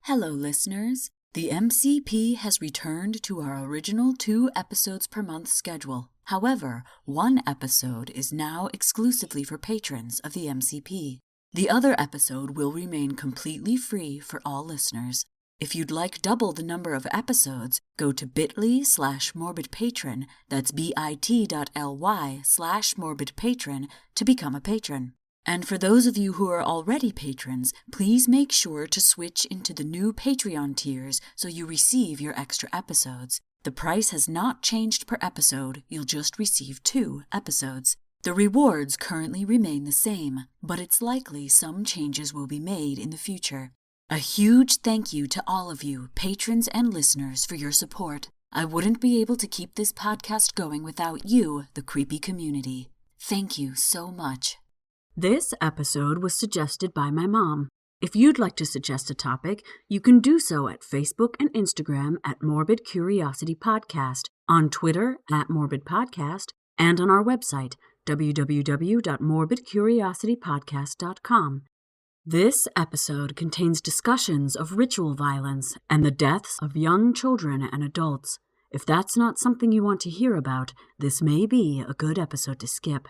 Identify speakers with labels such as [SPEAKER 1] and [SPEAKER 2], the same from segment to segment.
[SPEAKER 1] Hello, listeners. The MCP has returned to our original 2 episodes per month schedule. However, 1 episode is now exclusively for patrons of the MCP. The other episode will remain completely free for all listeners. If you'd like double the number of episodes, go to bit.ly/morbidpatron, that's bit.ly/morbidpatron, to become a patron. And for those of you who are already patrons, please make sure to switch into the new Patreon tiers so you receive your extra episodes. The price has not changed per episode, you'll just receive 2 episodes. The rewards currently remain the same, but it's likely some changes will be made in the future. A huge thank you to all of you, patrons and listeners, for your support. I wouldn't be able to keep this podcast going without you, the creepy community. Thank you so much. This episode was suggested by my mom. If you'd like to suggest a topic, you can do so at Facebook and Instagram at Morbid Curiosity Podcast, on Twitter at Morbid Podcast, and on our website, www.morbidcuriositypodcast.com. This episode contains discussions of ritual violence and the deaths of young children and adults. If that's not something you want to hear about, this may be a good episode to skip.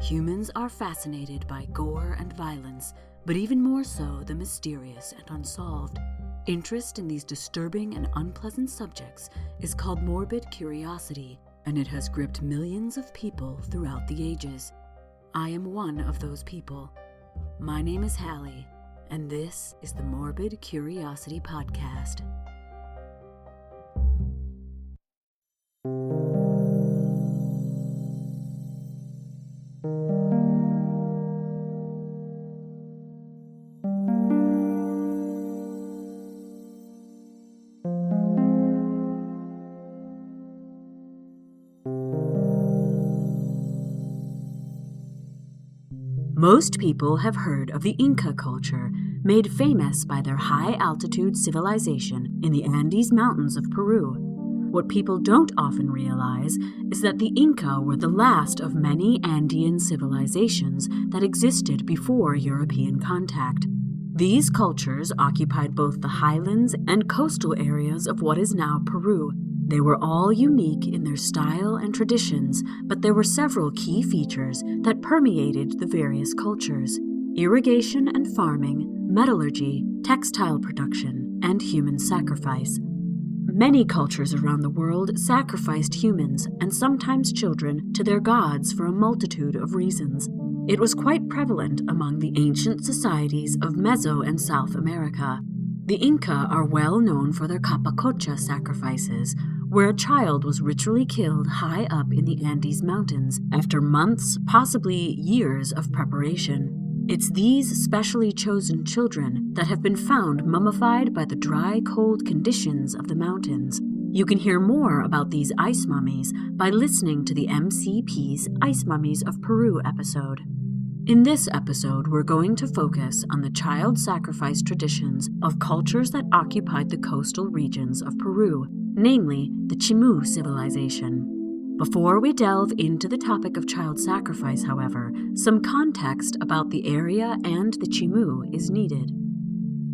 [SPEAKER 1] Humans are fascinated by gore and violence, but even more so the mysterious and unsolved. Interest in these disturbing and unpleasant subjects is called morbid curiosity, and it has gripped millions of people throughout the ages. I am one of those people. My name is Hallie, and this is the Morbid Curiosity Podcast. Most people have heard of the Inca culture, made famous by their high-altitude civilization in the Andes Mountains of Peru. What people don't often realize is that the Inca were the last of many Andean civilizations that existed before European contact. These cultures occupied both the highlands and coastal areas of what is now Peru. They were all unique in their style and traditions, but there were several key features that permeated the various cultures: irrigation and farming, metallurgy, textile production, and human sacrifice. Many cultures around the world sacrificed humans, and sometimes children, to their gods for a multitude of reasons. It was quite prevalent among the ancient societies of Meso and South America. The Inca are well known for their capacocha sacrifices, where a child was ritually killed high up in the Andes Mountains after months, possibly years of preparation. It's these specially chosen children that have been found mummified by the dry, cold conditions of the mountains. You can hear more about these ice mummies by listening to the MCP's Ice Mummies of Peru episode. In this episode, we're going to focus on the child sacrifice traditions of cultures that occupied the coastal regions of Peru, namely the Chimu civilization. Before we delve into the topic of child sacrifice, however, some context about the area and the Chimu is needed.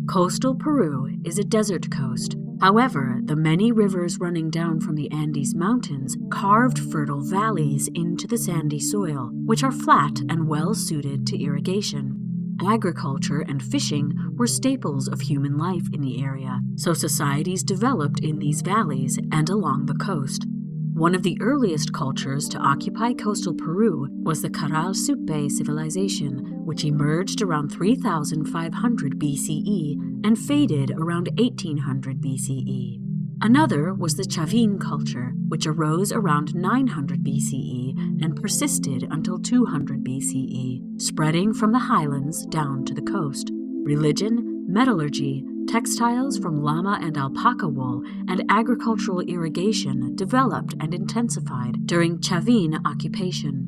[SPEAKER 1] Coastal Peru is a desert coast. However, the many rivers running down from the Andes Mountains carved fertile valleys into the sandy soil, which are flat and well suited to irrigation. Agriculture and fishing were staples of human life in the area, so societies developed in these valleys and along the coast. One of the earliest cultures to occupy coastal Peru was the Caral Supe civilization, which emerged around 3500 BCE and faded around 1800 BCE. Another was the Chavin culture, which arose around 900 BCE and persisted until 200 BCE, spreading from the highlands down to the coast. Religion, metallurgy, textiles from llama and alpaca wool, and agricultural irrigation developed and intensified during Chavin occupation.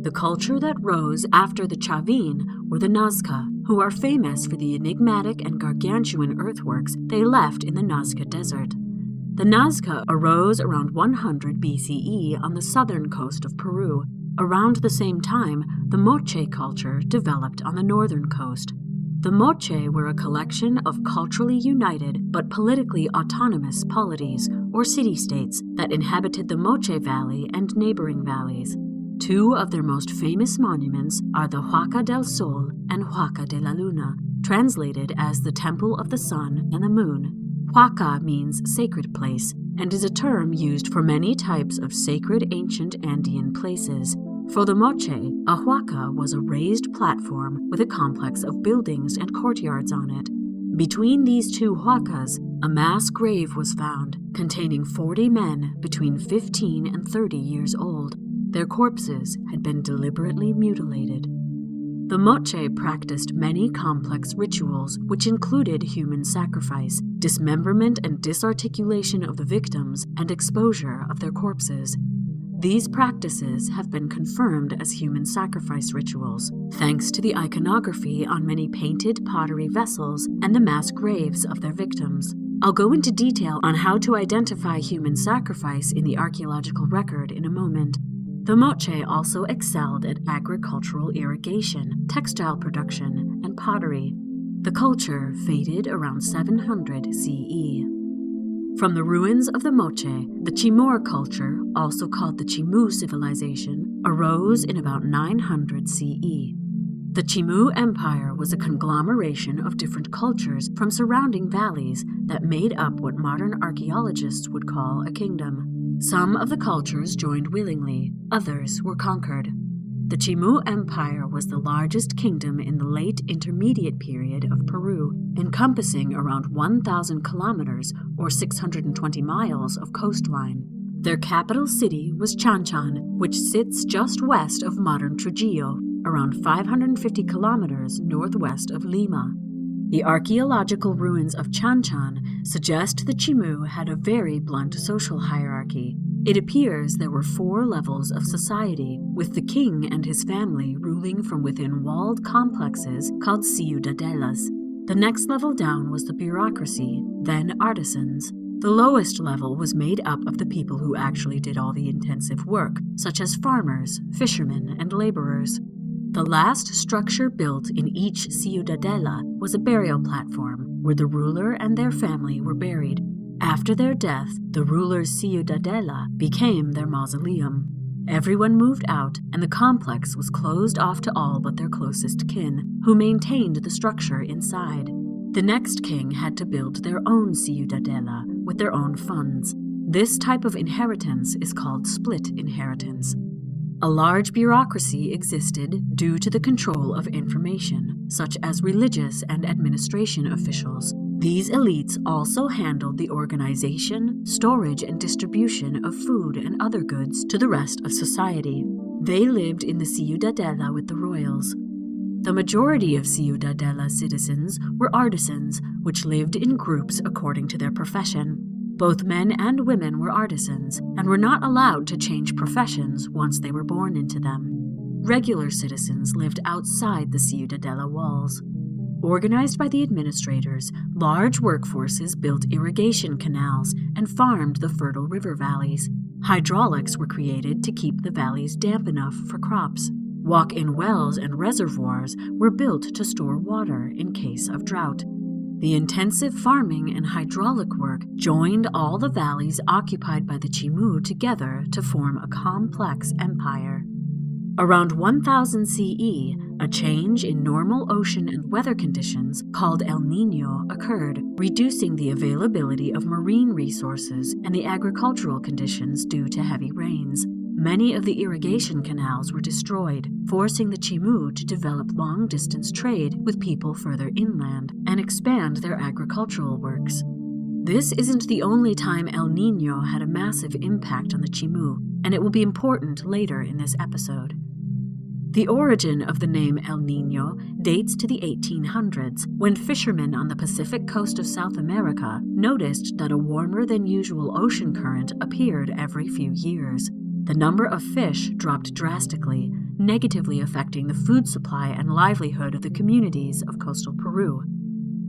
[SPEAKER 1] The culture that rose after the Chavin were the Nazca, who are famous for the enigmatic and gargantuan earthworks they left in the Nazca Desert. The Nazca arose around 100 BCE on the southern coast of Peru. Around the same time, the Moche culture developed on the northern coast. The Moche were a collection of culturally united but politically autonomous polities or city-states that inhabited the Moche Valley and neighboring valleys. Two of their most famous monuments are the Huaca del Sol and Huaca de la Luna, translated as the Temple of the Sun and the Moon. Huaca means sacred place and is a term used for many types of sacred ancient Andean places. For the Moche, a huaca was a raised platform with a complex of buildings and courtyards on it. Between these two huacas, a mass grave was found containing 40 men between 15 and 30 years old. Their corpses had been deliberately mutilated. The Moche practiced many complex rituals which included human sacrifice, dismemberment and disarticulation of the victims, and exposure of their corpses. These practices have been confirmed as human sacrifice rituals, thanks to the iconography on many painted pottery vessels and the mass graves of their victims. I'll go into detail on how to identify human sacrifice in the archaeological record in a moment. The Moche also excelled at agricultural irrigation, textile production, and pottery. The culture faded around 700 CE. From the ruins of the Moche, the Chimu culture, also called the Chimu civilization, arose in about 900 CE. The Chimu Empire was a conglomeration of different cultures from surrounding valleys that made up what modern archaeologists would call a kingdom. Some of the cultures joined willingly, others were conquered. The Chimu Empire was the largest kingdom in the late intermediate period of Peru, encompassing around 1,000 kilometers or 620 miles of coastline. Their capital city was Chanchan, which sits just west of modern Trujillo, around 550 kilometers northwest of Lima. The archaeological ruins of Chanchan suggest the Chimu had a very blunt social hierarchy. It appears there were 4 levels of society, with the king and his family ruling from within walled complexes called ciudadelas. The next level down was the bureaucracy, then artisans. The lowest level was made up of the people who actually did all the intensive work, such as farmers, fishermen, and laborers. The last structure built in each ciudadela was a burial platform, where the ruler and their family were buried. After their death, the ruler's ciudadela became their mausoleum. Everyone moved out, and the complex was closed off to all but their closest kin, who maintained the structure inside. The next king had to build their own ciudadela with their own funds. This type of inheritance is called split inheritance. A large bureaucracy existed due to the control of information, such as religious and administration officials. These elites also handled the organization, storage, and distribution of food and other goods to the rest of society. They lived in the ciudadela with the royals. The majority of ciudadela citizens were artisans, which lived in groups according to their profession. Both men and women were artisans and were not allowed to change professions once they were born into them. Regular citizens lived outside the ciudadela walls. Organized by the administrators, large workforces built irrigation canals and farmed the fertile river valleys. Hydraulics were created to keep the valleys damp enough for crops. Walk-in wells and reservoirs were built to store water in case of drought. The intensive farming and hydraulic work joined all the valleys occupied by the Chimu together to form a complex empire. Around 1000 CE, a change in normal ocean and weather conditions called El Nino occurred, reducing the availability of marine resources and the agricultural conditions due to heavy rains. Many of the irrigation canals were destroyed, forcing the Chimu to develop long-distance trade with people further inland and expand their agricultural works. This isn't the only time El Nino had a massive impact on the Chimu, and it will be important later in this episode. The origin of the name El Nino dates to the 1800s, when fishermen on the Pacific coast of South America noticed that a warmer-than-usual ocean current appeared every few years. The number of fish dropped drastically, negatively affecting the food supply and livelihood of the communities of coastal Peru.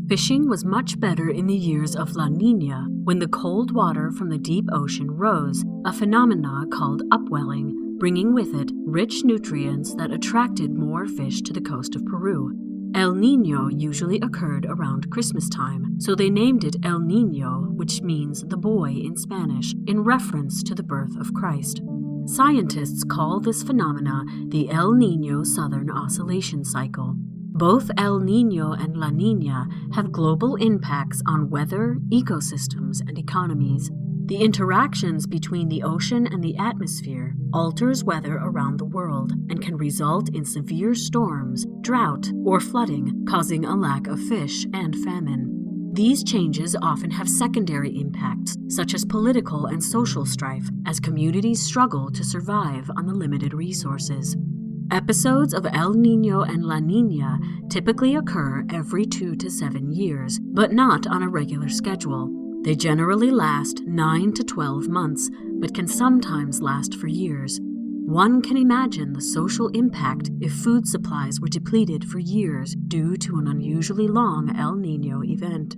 [SPEAKER 1] Fishing was much better in the years of La Niña, when the cold water from the deep ocean rose, a phenomena called upwelling, bringing with it rich nutrients that attracted more fish to the coast of Peru. El Nino usually occurred around Christmas time, so they named it El Nino, which means the boy in Spanish, in reference to the birth of Christ. Scientists call this phenomena the El Nino Southern Oscillation Cycle. Both El Nino and La Niña have global impacts on weather, ecosystems, and economies. The interactions between the ocean and the atmosphere alters weather around the world and can result in severe storms, drought, or flooding, causing a lack of fish and famine. These changes often have secondary impacts, such as political and social strife, as communities struggle to survive on the limited resources. Episodes of El Nino and La Niña typically occur every 2 to 7 years, but not on a regular schedule. They generally last 9 to 12 months, but can sometimes last for years. One can imagine the social impact if food supplies were depleted for years due to an unusually long El Nino event.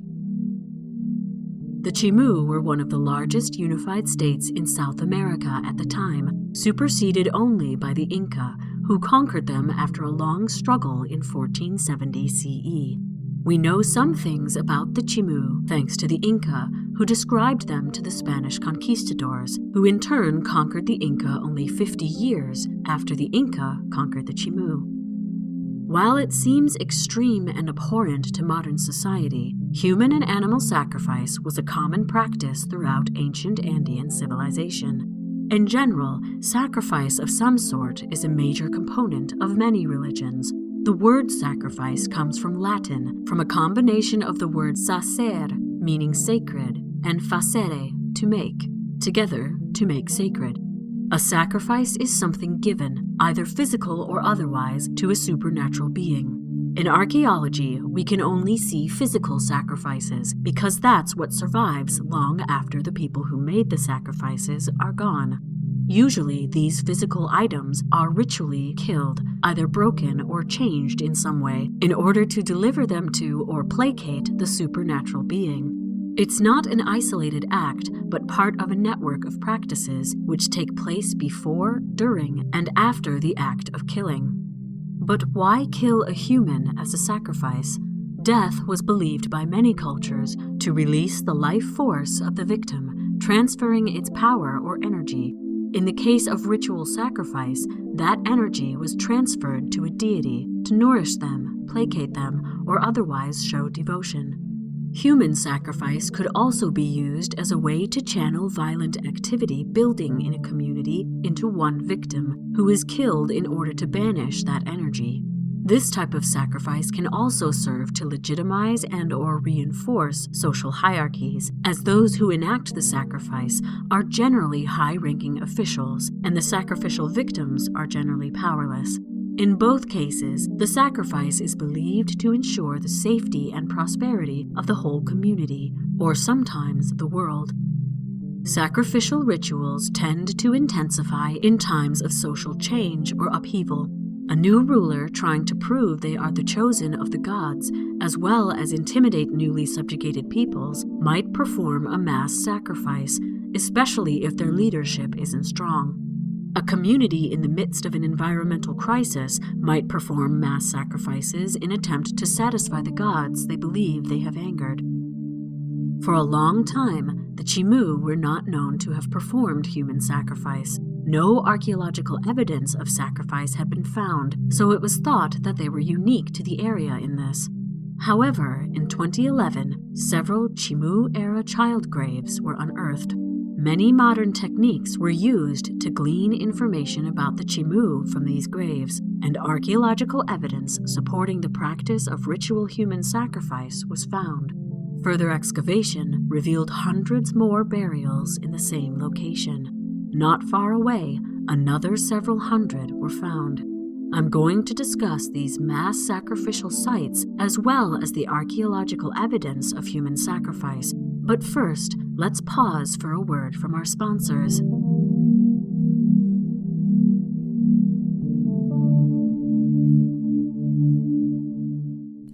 [SPEAKER 1] The Chimu were one of the largest unified states in South America at the time, superseded only by the Inca, who conquered them after a long struggle in 1470 CE. We know some things about the Chimu thanks to the Inca, who described them to the Spanish conquistadors, who in turn conquered the Inca only 50 years after the Inca conquered the Chimu. While it seems extreme and abhorrent to modern society, human and animal sacrifice was a common practice throughout ancient Andean civilization. In general, sacrifice of some sort is a major component of many religions. The word sacrifice comes from Latin, from a combination of the word sacer, meaning sacred, and facere, to make, together to make sacred. A sacrifice is something given, either physical or otherwise, to a supernatural being. In archaeology, we can only see physical sacrifices because that's what survives long after the people who made the sacrifices are gone. Usually, these physical items are ritually killed, either broken or changed in some way, in order to deliver them to or placate the supernatural being. It's not an isolated act, but part of a network of practices which take place before, during, and after the act of killing. But why kill a human as a sacrifice? Death was believed by many cultures to release the life force of the victim, transferring its power or energy. In the case of ritual sacrifice, that energy was transferred to a deity to nourish them, placate them, or otherwise show devotion. Human sacrifice could also be used as a way to channel violent activity building in a community into one victim, who is killed in order to banish that energy. This type of sacrifice can also serve to legitimize and/or reinforce social hierarchies, as those who enact the sacrifice are generally high-ranking officials, and the sacrificial victims are generally powerless. In both cases, the sacrifice is believed to ensure the safety and prosperity of the whole community, or sometimes the world. Sacrificial rituals tend to intensify in times of social change or upheaval. A new ruler trying to prove they are the chosen of the gods, as well as intimidate newly subjugated peoples, might perform a mass sacrifice, especially if their leadership isn't strong. A community in the midst of an environmental crisis might perform mass sacrifices in attempt to satisfy the gods they believe they have angered. For a long time, the Chimu were not known to have performed human sacrifice. No archaeological evidence of sacrifice had been found, so it was thought that they were unique to the area in this. However, in 2011, several Chimu-era child graves were unearthed. Many modern techniques were used to glean information about the Chimu from these graves, and archaeological evidence supporting the practice of ritual human sacrifice was found. Further excavation revealed hundreds more burials in the same location. Not far away, another several hundred were found. I'm going to discuss these mass sacrificial sites as well as the archaeological evidence of human sacrifice. But first, let's pause for a word from our sponsors.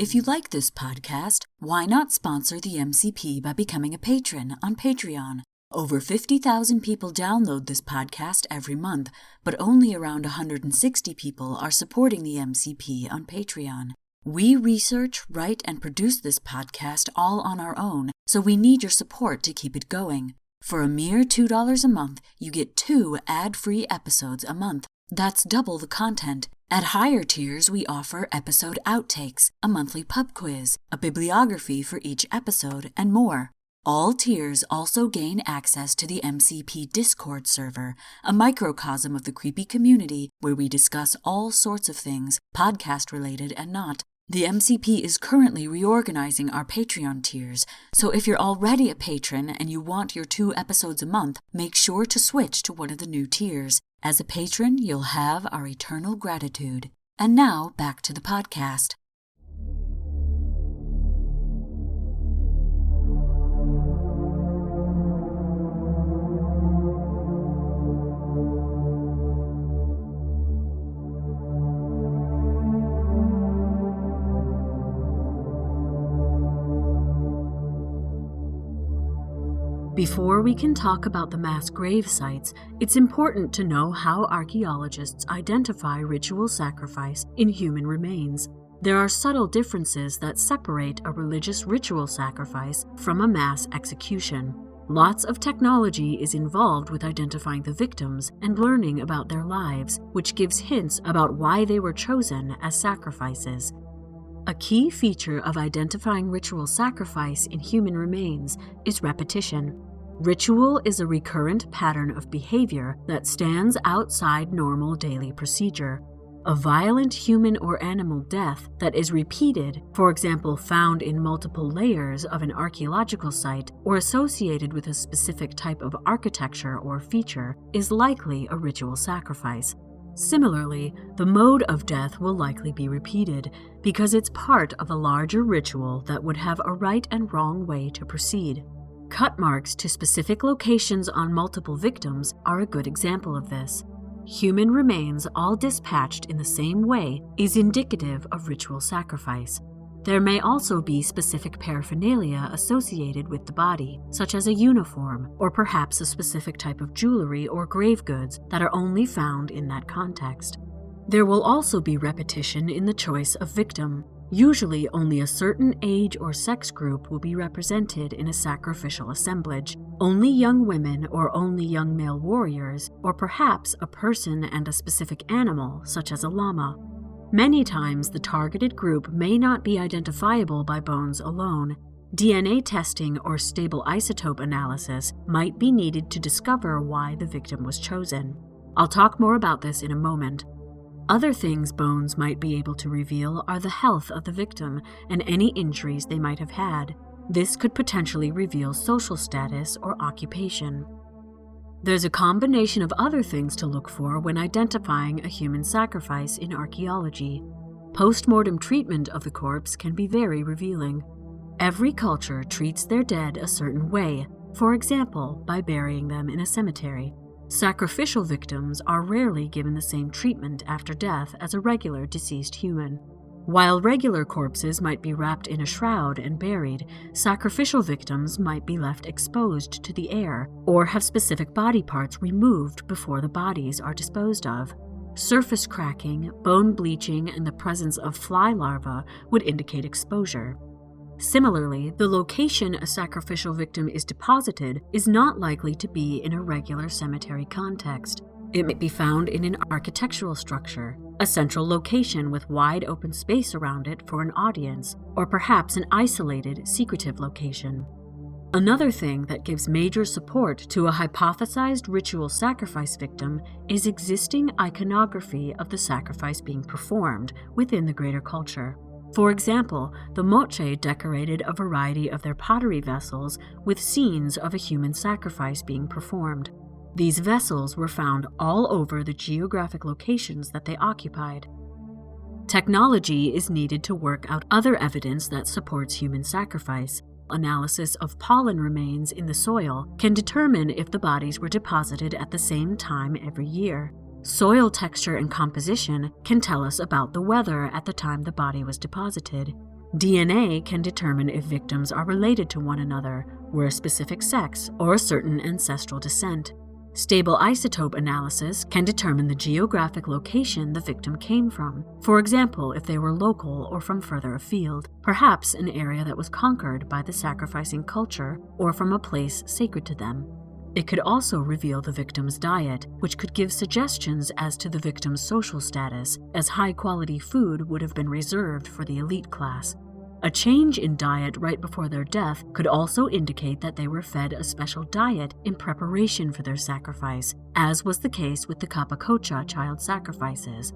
[SPEAKER 1] If you like this podcast, why not sponsor the MCP by becoming a patron on Patreon? Over 50,000 people download this podcast every month, but only around 160 people are supporting the MCP on Patreon. We research, write, and produce this podcast all on our own, so we need your support to keep it going. For a mere $2 a month, you get 2 ad-free episodes a month. That's double the content. At higher tiers, we offer episode outtakes, a monthly pub quiz, a bibliography for each episode, and more. All tiers also gain access to the MCP Discord server, a microcosm of the creepy community where we discuss all sorts of things, podcast-related and not. The MCP is currently reorganizing our Patreon tiers, so if you're already a patron and you want your 2 episodes a month, make sure to switch to one of the new tiers. As a patron, you'll have our eternal gratitude. And now, back to the podcast. Before we can talk about the mass grave sites, it's important to know how archaeologists identify ritual sacrifice in human remains. There are subtle differences that separate a religious ritual sacrifice from a mass execution. Lots of technology is involved with identifying the victims and learning about their lives, which gives hints about why they were chosen as sacrifices. A key feature of identifying ritual sacrifice in human remains is repetition. Ritual is a recurrent pattern of behavior that stands outside normal daily procedure. A violent human or animal death that is repeated, for example found in multiple layers of an archaeological site or associated with a specific type of architecture or feature, is likely a ritual sacrifice. Similarly, the mode of death will likely be repeated because it's part of a larger ritual that would have a right and wrong way to proceed. Cut marks to specific locations on multiple victims are a good example of this. Human remains all dispatched in the same way is indicative of ritual sacrifice. There may also be specific paraphernalia associated with the body, such as a uniform, or perhaps a specific type of jewelry or grave goods that are only found in that context. There will also be repetition in the choice of victim. Usually only a certain age or sex group will be represented in a sacrificial assemblage. Only young women or only young male warriors, or perhaps a person and a specific animal, such as a llama. Many times, the targeted group may not be identifiable by bones alone. DNA testing or stable isotope analysis might be needed to discover why the victim was chosen. I'll talk more about this in a moment. Other things bones might be able to reveal are the health of the victim and any injuries they might have had. This could potentially reveal social status or occupation. There's a combination of other things to look for when identifying a human sacrifice in archaeology. Post-mortem treatment of the corpse can be very revealing. Every culture treats their dead a certain way, for example, by burying them in a cemetery. Sacrificial victims are rarely given the same treatment after death as a regular deceased human. While regular corpses might be wrapped in a shroud and buried, sacrificial victims might be left exposed to the air or have specific body parts removed before the bodies are disposed of. Surface cracking, bone bleaching, and the presence of fly larvae would indicate exposure. Similarly, the location a sacrificial victim is deposited is not likely to be in a regular cemetery context. It may be found in an architectural structure, a central location with wide open space around it for an audience, or perhaps an isolated, secretive location. Another thing that gives major support to a hypothesized ritual sacrifice victim is existing iconography of the sacrifice being performed within the greater culture. For example, the Moche decorated a variety of their pottery vessels with scenes of a human sacrifice being performed. These vessels were found all over the geographic locations that they occupied. Technology is needed to work out other evidence that supports human sacrifice. Analysis of pollen remains in the soil can determine if the bodies were deposited at the same time every year. Soil texture and composition can tell us about the weather at the time the body was deposited. DNA can determine if victims are related to one another, were a specific sex, or a certain ancestral descent. Stable isotope analysis can determine the geographic location the victim came from. For example, if they were local or from further afield, perhaps an area that was conquered by the sacrificing culture or from a place sacred to them. It could also reveal the victim's diet, which could give suggestions as to the victim's social status, as high-quality food would have been reserved for the elite class. A change in diet right before their death could also indicate that they were fed a special diet in preparation for their sacrifice, as was the case with the Capacocha child sacrifices.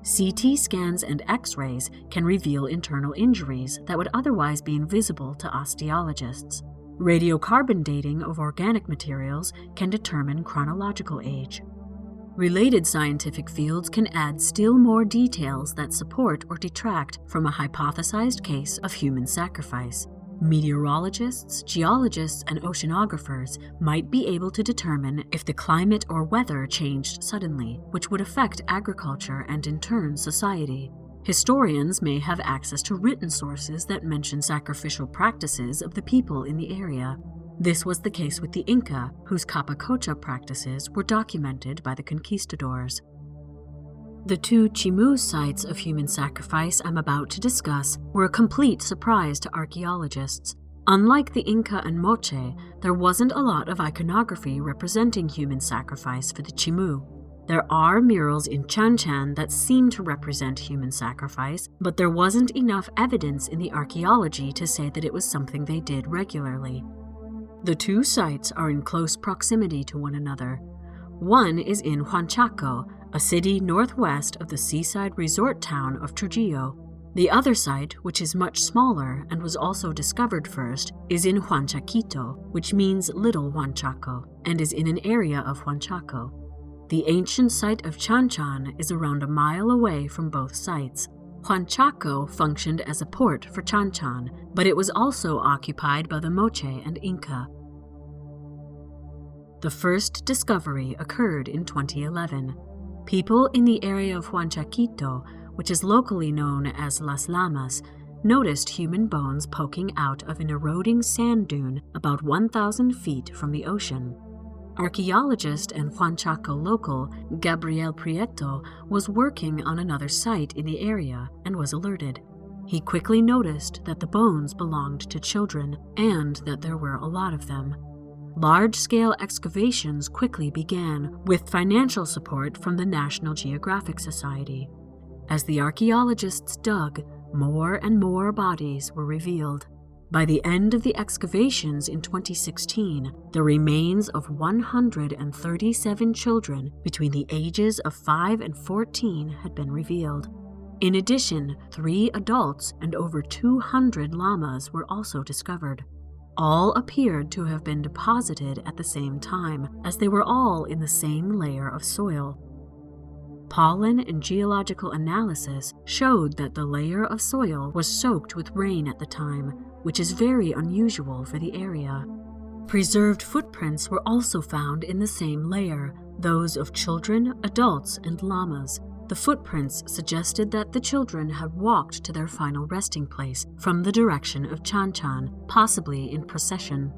[SPEAKER 1] CT scans and X-rays can reveal internal injuries that would otherwise be invisible to osteologists. Radiocarbon dating of organic materials can determine chronological age. Related scientific fields can add still more details that support or detract from a hypothesized case of human sacrifice. Meteorologists, geologists, and oceanographers might be able to determine if the climate or weather changed suddenly, which would affect agriculture and in turn society. Historians may have access to written sources that mention sacrificial practices of the people in the area. This was the case with the Inca, whose Capacocha practices were documented by the conquistadors. The two Chimu sites of human sacrifice I'm about to discuss were a complete surprise to archaeologists. Unlike the Inca and Moche, there wasn't a lot of iconography representing human sacrifice for the Chimu. There are murals in Chanchan that seem to represent human sacrifice, but there wasn't enough evidence in the archaeology to say that it was something they did regularly. The two sites are in close proximity to one another. One is in Huanchaco, a city northwest of the seaside resort town of Trujillo. The other site, which is much smaller and was also discovered first, is in Huanchaquito, which means Little Huanchaco, and is in an area of Huanchaco. The ancient site of Chanchan is around a mile away from both sites. Huanchaco functioned as a port for Chanchan, but it was also occupied by the Moche and Inca. The first discovery occurred in 2011. People in the area of Huanchaquito, which is locally known as Las Llamas, noticed human bones poking out of an eroding sand dune about 1,000 feet from the ocean. Archaeologist and Huanchaco local Gabriel Prieto was working on another site in the area and was alerted. He quickly noticed that the bones belonged to children and that there were a lot of them. Large-scale excavations quickly began, with financial support from the National Geographic Society. As the archaeologists dug, more and more bodies were revealed. By the end of the excavations in 2016, the remains of 137 children between the ages of 5 and 14 had been revealed. In addition, 3 adults and over 200 llamas were also discovered. All appeared to have been deposited at the same time, as they were all in the same layer of soil. Pollen and geological analysis showed that the layer of soil was soaked with rain at the time, which is very unusual for the area. Preserved footprints were also found in the same layer, those of children, adults, and llamas. The footprints suggested that the children had walked to their final resting place from the direction of Chanchan, possibly in procession.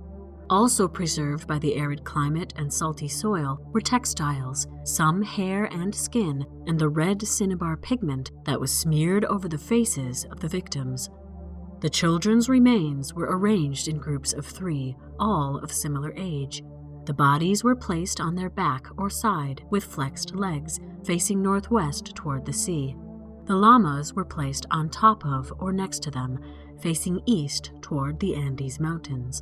[SPEAKER 1] Also preserved by the arid climate and salty soil were textiles, some hair and skin, and the red cinnabar pigment that was smeared over the faces of the victims. The children's remains were arranged in groups of 3, all of similar age. The bodies were placed on their back or side with flexed legs, facing northwest toward the sea. The llamas were placed on top of or next to them, facing east toward the Andes Mountains.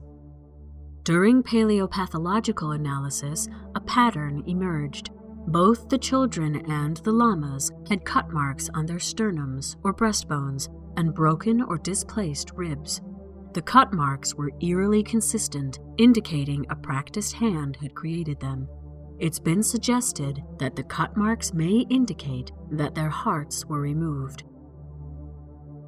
[SPEAKER 1] During paleopathological analysis, a pattern emerged. Both the children and the llamas had cut marks on their sternums or breastbones and broken or displaced ribs. The cut marks were eerily consistent, indicating a practiced hand had created them. It's been suggested that the cut marks may indicate that their hearts were removed.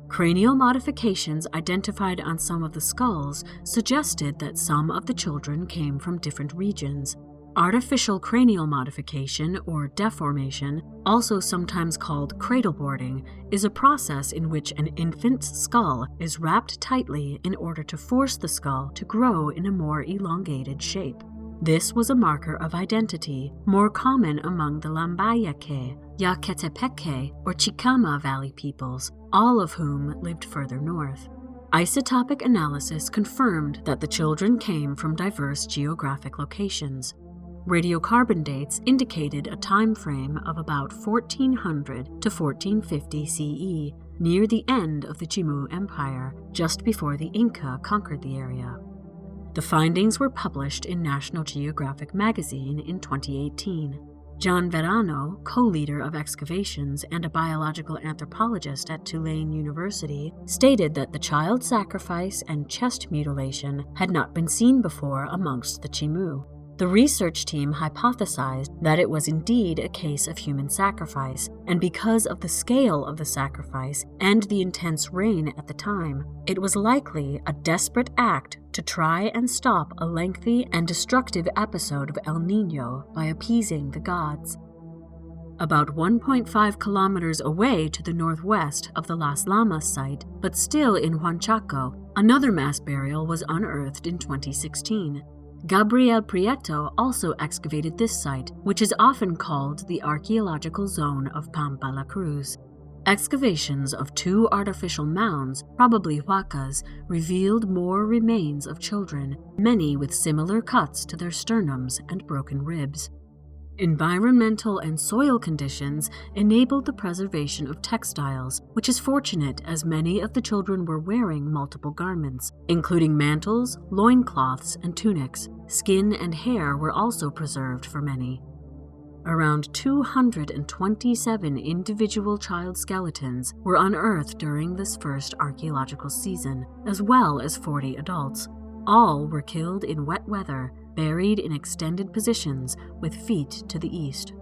[SPEAKER 1] Cranial modifications identified on some of the skulls suggested that some of the children came from different regions. Artificial cranial modification, or deformation, also sometimes called cradleboarding, is a process in which an infant's skull is wrapped tightly in order to force the skull to grow in a more elongated shape. This was a marker of identity, more common among the Lambayeque, Yaquetepeque, or Chicama Valley peoples, all of whom lived further north. Isotopic analysis confirmed that the children came from diverse geographic locations. Radiocarbon dates indicated a time frame of about 1400 to 1450 CE, near the end of the Chimu Empire, just before the Inca conquered the area. The findings were published in National Geographic magazine in 2018. John Verano, co-leader of excavations and a biological anthropologist at Tulane University, stated that the child sacrifice and chest mutilation had not been seen before amongst the Chimu. The research team hypothesized that it was indeed a case of human sacrifice, and because of the scale of the sacrifice and the intense rain at the time, it was likely a desperate act to try and stop a lengthy and destructive episode of El Nino by appeasing the gods. About 1.5 kilometers away to the northwest of the Las Llamas site, but still in Huanchaco, another mass burial was unearthed in 2016. Gabriel Prieto also excavated this site, which is often called the archaeological zone of Pampa La Cruz. Excavations of 2 artificial mounds, probably huacas, revealed more remains of children, many with similar cuts to their sternums and broken ribs. Environmental and soil conditions enabled the preservation of textiles, which is fortunate as many of the children were wearing multiple garments, including mantles, loincloths, and tunics. Skin and hair were also preserved for many. Around 227 individual child skeletons were unearthed during this first archaeological season, as well as 40 adults. All were killed in wet weather, buried in extended positions with feet to the east.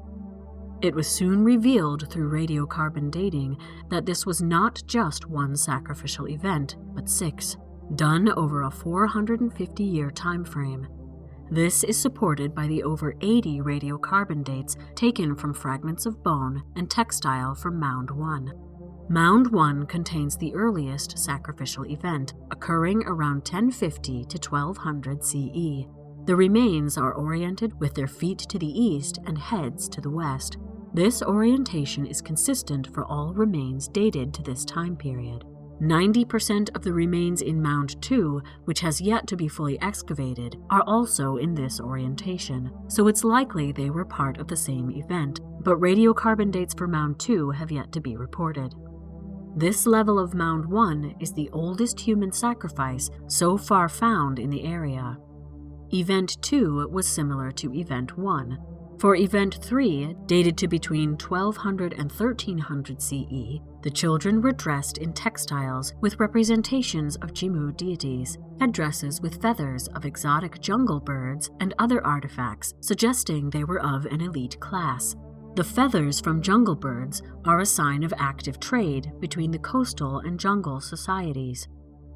[SPEAKER 1] It was soon revealed through radiocarbon dating that this was not just one sacrificial event, but 6, done over a 450-year time frame. This is supported by the over 80 radiocarbon dates taken from fragments of bone and textile from Mound 1. Mound 1 contains the earliest sacrificial event, occurring around 1050 to 1200 CE. The remains are oriented with their feet to the east and heads to the west. This orientation is consistent for all remains dated to this time period. 90% of the remains in Mound 2, which has yet to be fully excavated, are also in this orientation, so it's likely they were part of the same event, but radiocarbon dates for Mound 2 have yet to be reported. This level of Mound 1 is the oldest human sacrifice so far found in the area. Event 2 was similar to Event 1. For Event 3, dated to between 1200 and 1300 CE, the children were dressed in textiles with representations of Chimu deities, headdresses with feathers of exotic jungle birds, and other artifacts, suggesting they were of an elite class. The feathers from jungle birds are a sign of active trade between the coastal and jungle societies.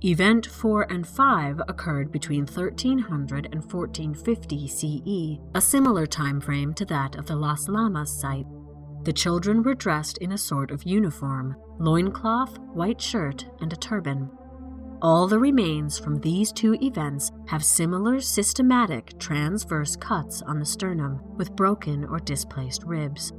[SPEAKER 1] Event 4 and 5 occurred between 1300 and 1450 CE, a similar time frame to that of the Las Llamas site. The children were dressed in a sort of uniform, loincloth, white shirt, and a turban. All the remains from these 2 events have similar systematic transverse cuts on the sternum with broken or displaced ribs.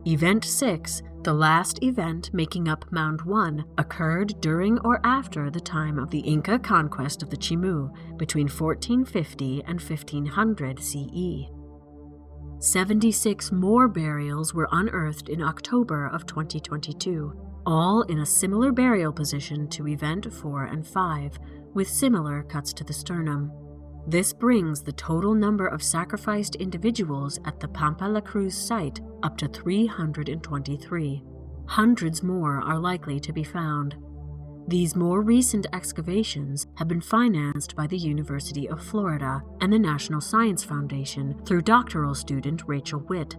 [SPEAKER 1] Event 6, the last event making up Mound 1, occurred during or after the time of the Inca conquest of the Chimu, between 1450 and 1500 CE. 76 more burials were unearthed in October of 2022, all in a similar burial position to Event 4 and 5, with similar cuts to the sternum. This brings the total number of sacrificed individuals at the Pampa La Cruz site up to 323. Hundreds more are likely to be found. These more recent excavations have been financed by the University of Florida and the National Science Foundation through doctoral student Rachel Witt.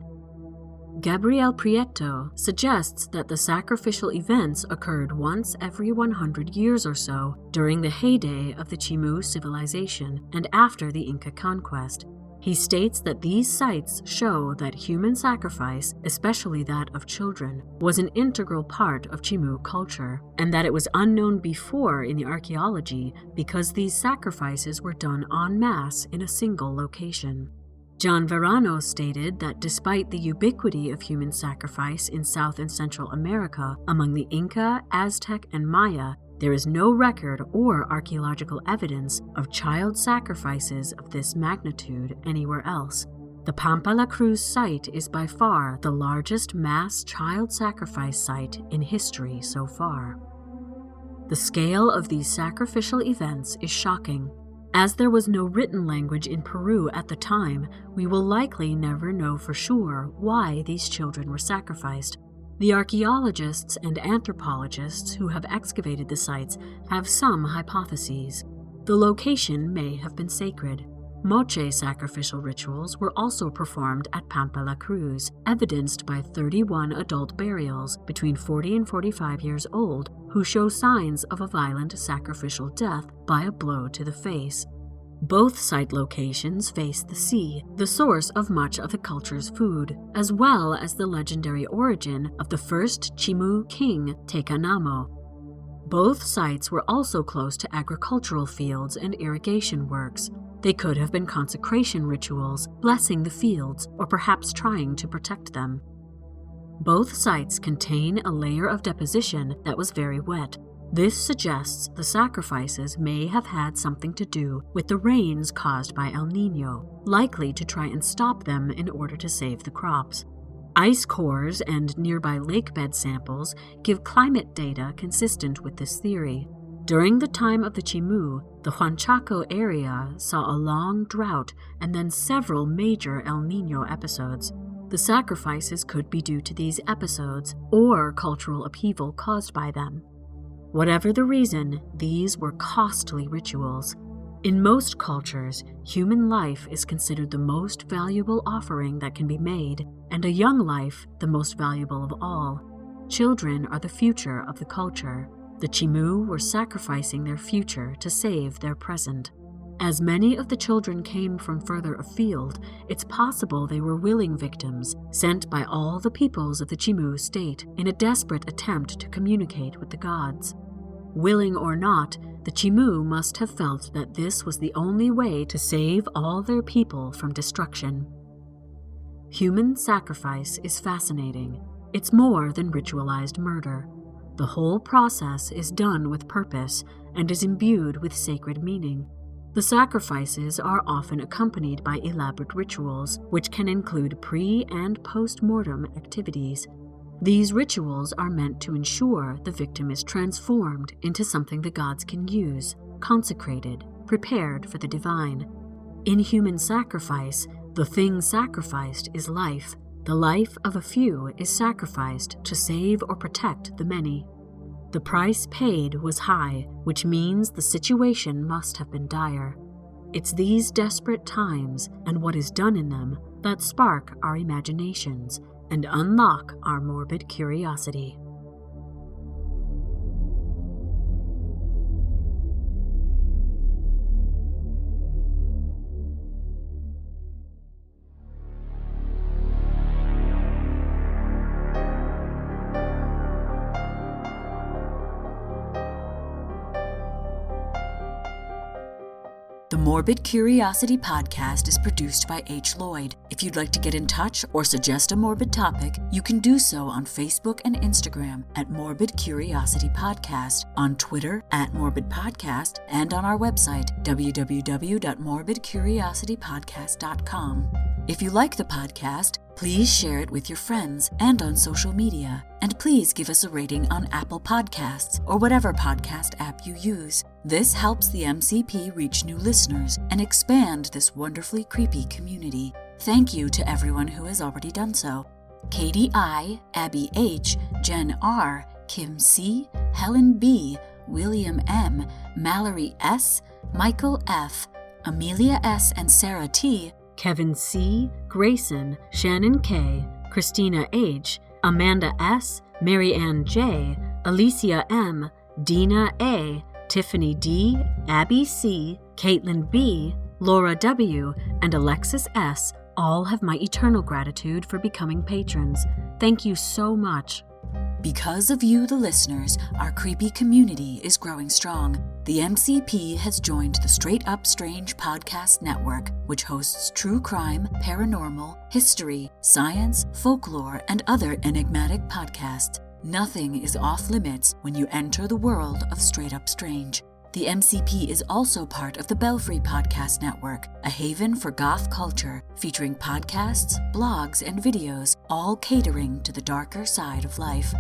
[SPEAKER 1] Gabriel Prieto suggests that the sacrificial events occurred once every 100 years or so during the heyday of the Chimu civilization and after the Inca conquest. He states that these sites show that human sacrifice, especially that of children, was an integral part of Chimu culture, and that it was unknown before in the archaeology because these sacrifices were done en masse in a single location. John Verano stated that despite the ubiquity of human sacrifice in South and Central America among the Inca, Aztec, and Maya, there is no record or archaeological evidence of child sacrifices of this magnitude anywhere else. The Pampa La Cruz site is by far the largest mass child sacrifice site in history so far. The scale of these sacrificial events is shocking. As there was no written language in Peru at the time, we will likely never know for sure why these children were sacrificed. The archaeologists and anthropologists who have excavated the sites have some hypotheses. The location may have been sacred. Moche sacrificial rituals were also performed at Pampa La Cruz, evidenced by 31 adult burials between 40 and 45 years old who show signs of a violent sacrificial death by a blow to the face. Both site locations face the sea, the source of much of the culture's food, as well as the legendary origin of the first Chimu king, Tecanamo. Both sites were also close to agricultural fields and irrigation works. They could have been consecration rituals, blessing the fields, or perhaps trying to protect them. Both sites contain a layer of deposition that was very wet. This suggests the sacrifices may have had something to do with the rains caused by El Nino, likely to try and stop them in order to save the crops. Ice cores and nearby lakebed samples give climate data consistent with this theory. During the time of the Chimu, the Huanchaco area saw a long drought and then several major El Nino episodes. The sacrifices could be due to these episodes or cultural upheaval caused by them. Whatever the reason, these were costly rituals. In most cultures, human life is considered the most valuable offering that can be made, and a young life the most valuable of all. Children are the future of the culture. The Chimu were sacrificing their future to save their present. As many of the children came from further afield, it's possible they were willing victims sent by all the peoples of the Chimu state in a desperate attempt to communicate with the gods. Willing or not, the Chimu must have felt that this was the only way to save all their people from destruction. Human sacrifice is fascinating. It's more than ritualized murder. The whole process is done with purpose and is imbued with sacred meaning. The sacrifices are often accompanied by elaborate rituals, which can include pre- and post-mortem activities. These rituals are meant to ensure the victim is transformed into something the gods can use, consecrated, prepared for the divine. In human sacrifice, the thing sacrificed is life. The life of a few is sacrificed to save or protect the many. The price paid was high, which means the situation must have been dire. It's these desperate times and what is done in them that spark our imaginations and unlock our morbid curiosity. The Morbid Curiosity podcast is produced by H. Lloyd. If you'd like to get in touch or suggest a morbid topic, you can do so on Facebook and Instagram at Morbid Curiosity Podcast, on Twitter at Morbid Podcast, and on our website, www.morbidcuriositypodcast.com. If you like the podcast, please share it with your friends and on social media. And please give us a rating on Apple Podcasts or whatever podcast app you use. This helps the MCP reach new listeners and expand this wonderfully creepy community. Thank you to everyone who has already done so. Katie I, Abby H, Jen R, Kim C, Helen B, William M, Mallory S, Michael F, Amelia S and Sarah T, Kevin C, Grayson, Shannon K, Christina H, Amanda S, Mary Ann J, Alicia M, Dina A, Tiffany D, Abby C, Caitlin B, Laura W. and Alexis S. all have my eternal gratitude for becoming patrons. Thank you so much. Because of you, the listeners, our creepy community is growing strong. The MCP has joined the Straight Up Strange podcast network, which hosts true crime, paranormal, history, science, folklore, and other enigmatic podcasts. Nothing is off limits when you enter the world of Straight Up Strange. The MCP is also part of the Belfry Podcast Network, a haven for goth culture, featuring podcasts, blogs, and videos, all catering to the darker side of life.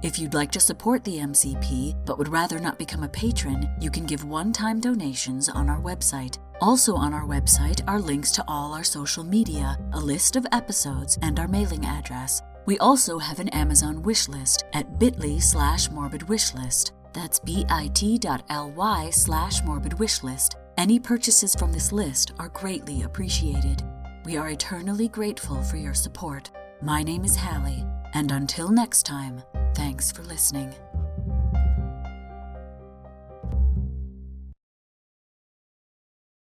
[SPEAKER 1] If you'd like to support the MCP, but would rather not become a patron, you can give one-time donations on our website. Also on our website are links to all our social media, a list of episodes, and our mailing address. We also have an Amazon wishlist at bit.ly/morbidwishlist. That's bit.ly/morbidwishlist. Any purchases from this list are greatly appreciated. We are eternally grateful for your support. My name is Hallie, and until next time, thanks for listening.